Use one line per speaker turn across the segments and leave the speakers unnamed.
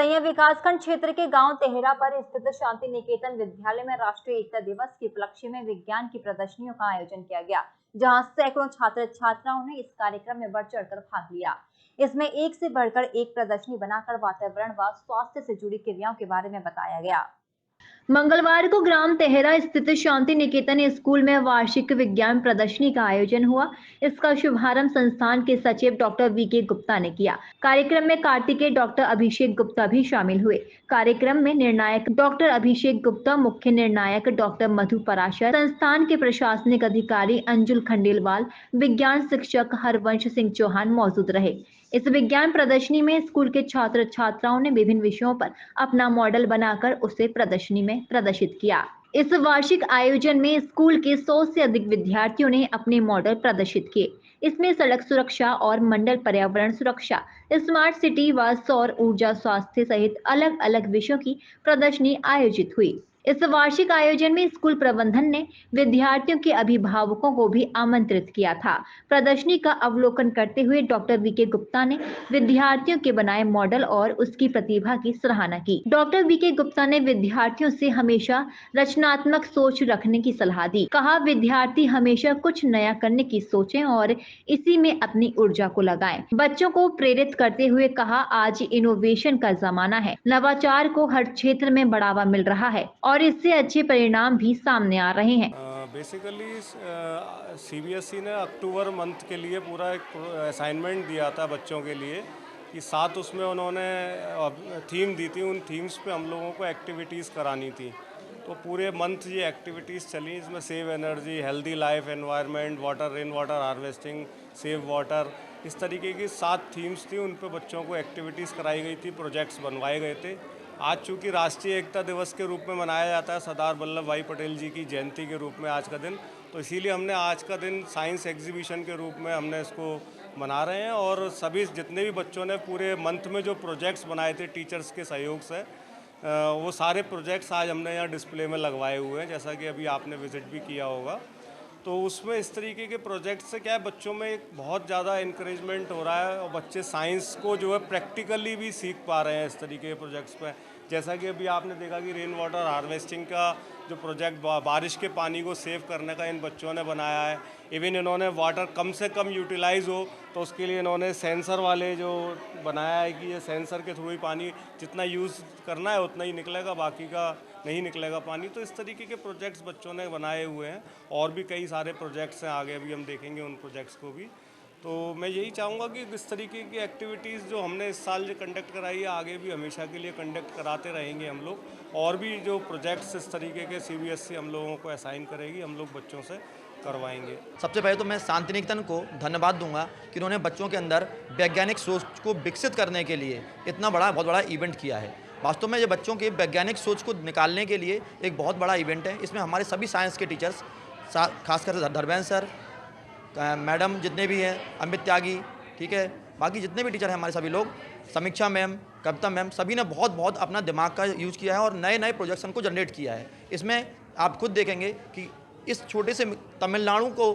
संयम विकासखंड क्षेत्र के गांव तेहरा पर स्थित शांति निकेतन विद्यालय में राष्ट्रीय एकता दिवस के उपलक्ष्य में विज्ञान की प्रदर्शनियों का आयोजन किया गया, जहां सैकड़ों छात्र छात्राओं ने इस कार्यक्रम में बढ़ चढ़कर भाग लिया। इसमें एक से बढ़कर एक प्रदर्शनी बनाकर वातावरण व स्वास्थ्य से जुड़ी क्रियाओं के बारे में बताया गया। मंगलवार को ग्राम तेहरा स्थित शांति निकेतन स्कूल में वार्षिक विज्ञान प्रदर्शनी का आयोजन हुआ। इसका शुभारंभ संस्थान के सचिव डॉक्टर वीके गुप्ता ने किया। कार्यक्रम में कार्तिकेय डॉक्टर अभिषेक गुप्ता भी शामिल हुए। कार्यक्रम में निर्णायक डॉक्टर अभिषेक गुप्ता, मुख्य निर्णायक डॉक्टर मधु पराशर, संस्थान के प्रशासनिक अधिकारी अंजुल खंडेलवाल, विज्ञान शिक्षक हरवंश सिंह चौहान मौजूद रहे। इस विज्ञान प्रदर्शनी में स्कूल के छात्र छात्राओं ने विभिन्न विषयों पर अपना मॉडल बनाकर उसे प्रदर्शनी में प्रदर्शित किया। इस वार्षिक आयोजन में स्कूल के 100 से अधिक विद्यार्थियों ने अपने मॉडल प्रदर्शित किए। इसमें सड़क सुरक्षा और मंडल पर्यावरण सुरक्षा, स्मार्ट सिटी व सौर ऊर्जा स्वास्थ्य सहित अलग अलग विषयों की प्रदर्शनी आयोजित हुई। इस वार्षिक आयोजन में स्कूल प्रबंधन ने विद्यार्थियों के अभिभावकों को भी आमंत्रित किया था। प्रदर्शनी का अवलोकन करते हुए डॉक्टर वीके गुप्ता ने विद्यार्थियों के बनाए मॉडल और उसकी प्रतिभा की सराहना की। डॉक्टर वीके गुप्ता ने विद्यार्थियों से हमेशा रचनात्मक सोच रखने की सलाह दी। कहा, विद्यार्थी हमेशा कुछ नया करने की सोचें और इसी में अपनी ऊर्जा को लगाएं। बच्चों को प्रेरित करते हुए कहा, आज इनोवेशन का जमाना है, नवाचार को हर क्षेत्र में बढ़ावा मिल रहा है और इससे अच्छे परिणाम भी सामने आ रहे हैं।
बेसिकली सीबीएसई ने अक्टूबर मंथ के लिए पूरा एक असाइनमेंट दिया था बच्चों के लिए कि 7 उसमें उन्होंने थीम दी थी। उन थीम्स पे हम लोगों को एक्टिविटीज़ करानी थी। तो पूरे मंथ ये एक्टिविटीज़ चली। इसमें save energy, healthy life, environment, water, rain water harvesting, save water, इस तरीके की 7 थीम्स थी। उन पे बच्चों को एक्टिविटीज़ कराई गई थी, प्रोजेक्ट्स बनवाए गए थे। आज चूँकि राष्ट्रीय एकता दिवस के रूप में मनाया जाता है, सरदार वल्लभ भाई पटेल जी की जयंती के रूप में आज का दिन, तो इसीलिए हमने आज का दिन साइंस एग्जीबिशन के रूप में हमने इसको मना रहे हैं। और सभी जितने भी बच्चों ने पूरे मंथ में जो प्रोजेक्ट्स बनाए थे टीचर्स के सहयोग से, वो सारे प्रोजेक्ट्स आज हमने यहाँ डिस्प्ले में लगवाए हुए हैं, जैसा कि अभी आपने विज़िट भी किया होगा। तो उसमें इस तरीके के प्रोजेक्ट से क्या है, बच्चों में एक बहुत ज़्यादा इंकरेजमेंट हो रहा है और बच्चे साइंस को जो है प्रैक्टिकली भी सीख पा रहे हैं इस तरीके के प्रोजेक्ट्स पे। जैसा कि अभी आपने देखा कि रेन वाटर हार्वेस्टिंग का जो प्रोजेक्ट बारिश के पानी को सेव करने का इन बच्चों ने बनाया है। इवन इन्होंने वाटर कम से कम यूटिलाइज़ हो तो उसके लिए इन्होंने सेंसर वाले जो बनाया है कि ये सेंसर के थ्रू ही पानी जितना यूज़ करना है उतना ही निकलेगा, बाकी का नहीं निकलेगा पानी। तो इस तरीके के प्रोजेक्ट्स बच्चों ने बनाए हुए हैं और भी कई सारे प्रोजेक्ट्स हैं, आगे अभी हम देखेंगे उन प्रोजेक्ट्स को भी। तो मैं यही चाहूँगा कि इस तरीके की एक्टिविटीज़ जो हमने इस साल जो कंडक्ट कराई है, आगे भी हमेशा के लिए कंडक्ट कराते रहेंगे हम लोग। और भी जो प्रोजेक्ट्स इस तरीके के सीबीएसई हम लोगों को असाइन करेगी, हम लोग बच्चों से करवाएंगे।
सबसे पहले तो मैं शांति निकेतन को धन्यवाद दूंगा कि उन्होंने बच्चों के अंदर वैज्ञानिक सोच को विकसित करने के लिए इतना बहुत बड़ा इवेंट किया है। वास्तव में ये बच्चों के वैज्ञानिक सोच को निकालने के लिए एक बहुत बड़ा इवेंट है। इसमें हमारे सभी साइंस के टीचर्स, खासकर धर्मेंद्र सर, मैडम जितने भी हैं, अमित त्यागी, ठीक है, बाकी जितने भी टीचर हैं हमारे सभी लोग, समीक्षा मैम, कविता मैम, सभी ने बहुत अपना दिमाग का यूज़ किया है और नए नए प्रोजेक्शन को जनरेट किया है। इसमें आप खुद देखेंगे कि इस छोटे से तमिलनाडु को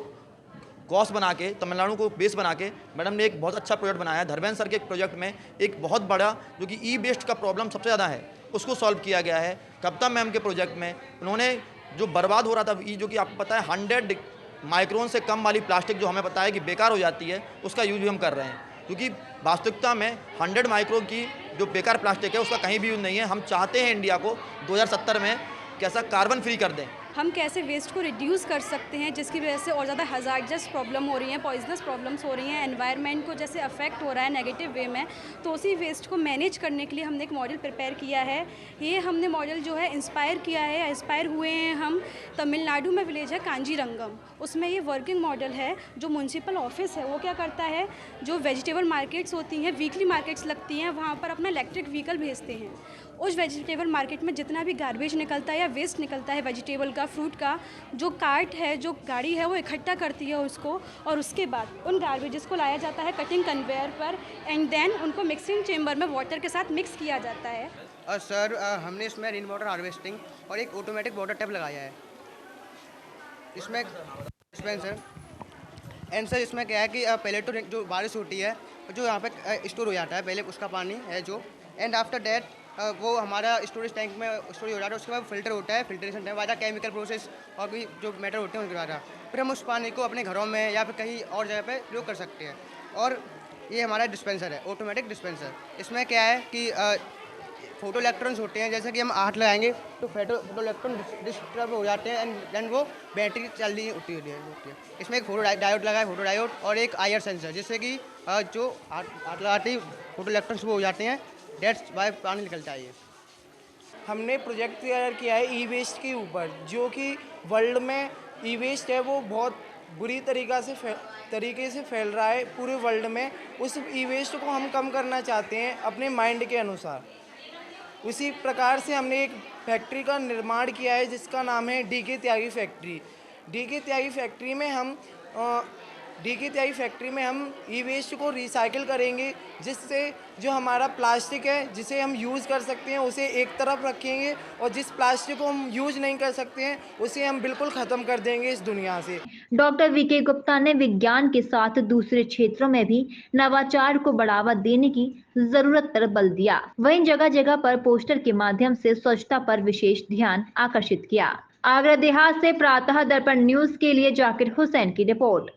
गॉस बना के, तमिलनाडु को बेस बना के मैडम ने एक बहुत अच्छा प्रोजेक्ट बनाया है। धर्मेंद्र सर के प्रोजेक्ट में एक बहुत बड़ा जो कि ई वेस्ट का प्रॉब्लम सबसे ज़्यादा है उसको सॉल्व किया गया है। कविता मैम के प्रोजेक्ट में उन्होंने जो बर्बाद हो रहा था, जो कि आपको पता है 100 माइक्रोन से कम वाली प्लास्टिक जो हमें पता है कि बेकार हो जाती है, उसका यूज भी हम कर रहे हैं। क्योंकि वास्तविकता में 100 माइक्रोन की जो बेकार प्लास्टिक है उसका कहीं भी यूज नहीं है। हम चाहते हैं इंडिया को 2070 में कैसा कार्बन फ्री कर दें।
हम कैसे वेस्ट को रिड्यूस कर सकते हैं, जिसकी वजह से और ज़्यादा हज़ार्डस प्रॉब्लम हो रही हैं, पॉइजनस प्रॉब्लम्स हो रही हैं, एनवायरनमेंट को जैसे अफेक्ट हो रहा है नेगेटिव वे में। तो उसी वेस्ट को मैनेज करने के लिए हमने एक मॉडल प्रिपेयर किया है। ये हमने मॉडल जो है इंस्पायर हुए हैं हम तमिलनाडु में विलेज है कांजीरंगम, उसमें ये वर्किंग मॉडल है। जो म्यूनसिपल ऑफिस है वो क्या करता है, जो वेजिटेबल मार्केट्स होती हैं, वीकली मार्केट्स लगती हैं, वहाँ पर अपना इलेक्ट्रिक व्हीकल भेजते हैं। उस वेजिटेबल मार्केट में जितना भी गार्बेज निकलता है या वेस्ट निकलता है वेजिटेबल का, फ्रूट का, जो कार्ट है, जो गाड़ी है, वो इकट्ठा करती है उसको और उसके बाद उन गार्बेजेस को लाया जाता है कटिंग कन्वेयर पर एंड देन उनको मिक्सिंग चेम्बर में वाटर के साथ मिक्स किया जाता है।
और सर हमने इसमें रेन वाटर हार्वेस्टिंग और एक ऑटोमेटिक वाटर टैप लगाया है इसमें सर। एंड सर इसमें क्या है कि पहले तो जो बारिश होती है जो यहाँ पे स्टोर हो जाता है, पहले उसका पानी है जो एंड आफ्टर दैट वो हमारा स्टोरेज टैंक में स्टोरेज हो जाता है। उसके बाद फिल्टर होता है, फिल्ट्रेशन टाइम वाला केमिकल प्रोसेस और भी जो मैटर होते हैं उनके द्वारा फिर हम उस पानी को अपने घरों में या फिर कहीं और जगह पे प्रयोग कर सकते हैं। और ये हमारा डिस्पेंसर है, ऑटोमेटिक डिस्पेंसर। इसमें क्या है कि फोटो इलेक्ट्रॉन्स होते हैं, जैसे कि हम हाथ लगाएंगे तो फोटो इलेक्ट्रॉन डिस्टर्ब हो जाते हैं एंड देन वो बैटरी चल रही होती है। इसमें एक फोटो डायोड लगा है, फोटो डायोड और एक आईआर सेंसर, जिससे कि जो हाथ लगाते ही फोटो इलेक्ट्रॉन्स वो हो जाते हैं, डेट्स बाय पानी निकलता है। ये
हमने प्रोजेक्ट तैयार किया है ई वेस्ट के ऊपर, जो कि वर्ल्ड में ई वेस्ट है वो बहुत बुरी तरीके से फैल रहा है पूरे वर्ल्ड में। उस ई वेस्ट को हम कम करना चाहते हैं अपने माइंड के अनुसार। उसी प्रकार से हमने एक फैक्ट्री का निर्माण किया है जिसका नाम है डीके त्यागी फैक्ट्री। डीके त्यागी फैक्ट्री में हम ई वेस्ट को रिसाइकिल करेंगे, जिससे जो हमारा प्लास्टिक है जिसे हम यूज़ कर सकते हैं उसे एक तरफ रखेंगे और जिस प्लास्टिक को हम यूज़ नहीं कर सकते हैं उसे हम बिल्कुल ख़त्म कर देंगे इस दुनिया से।
डॉक्टर वीके गुप्ता ने विज्ञान के साथ दूसरे क्षेत्रों में भी नवाचार को बढ़ावा देने की जरूरत पर बल दिया। वहीं जगह जगह पर पोस्टर के माध्यम से स्वच्छता पर विशेष ध्यान आकर्षित किया। आगरा देहात से प्रातः दर्पण न्यूज के लिए जाकिर हुसैन की रिपोर्ट।